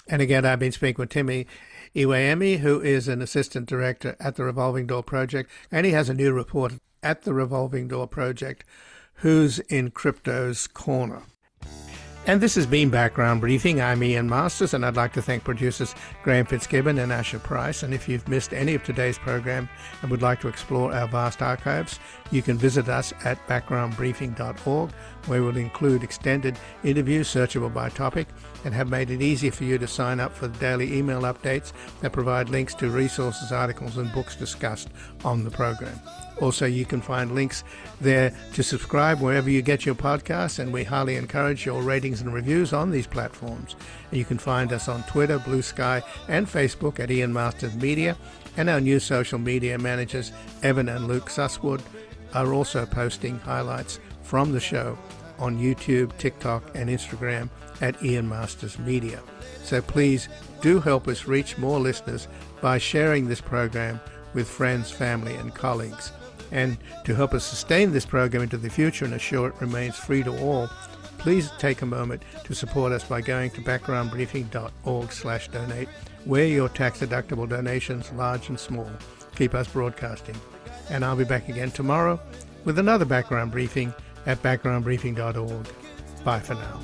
And again, I've been speaking with Timi Iwayemi, who is an assistant director at the Revolving Door Project, and he has a new report at the Revolving Door Project, Who's in Crypto's Corner. And this has been Background Briefing. I'm Ian Masters, and I'd like to thank producers Graham Fitzgibbon and Asher Price. And if you've missed any of today's program and would like to explore our vast archives, you can visit us at backgroundbriefing.org, where we'll include extended interviews searchable by topic, and have made it easy for you to sign up for the daily email updates that provide links to resources, articles and books discussed on the program. Also, you can find links there to subscribe wherever you get your podcasts, and we highly encourage your ratings and reviews on these platforms. And you can find us on Twitter, Blue Sky and Facebook at Ian Masters Media, and our new social media managers, Evan and Luke Susswood, are also posting highlights from the show on YouTube, TikTok and Instagram at Ian Masters Media. So please do help us reach more listeners by sharing this program with friends, family and colleagues. And to help us sustain this program into the future and assure it remains free to all, please take a moment to support us by going to backgroundbriefing.org/donate, where your tax-deductible donations, large and small, keep us broadcasting. And I'll be back again tomorrow with another background briefing at backgroundbriefing.org. Bye for now.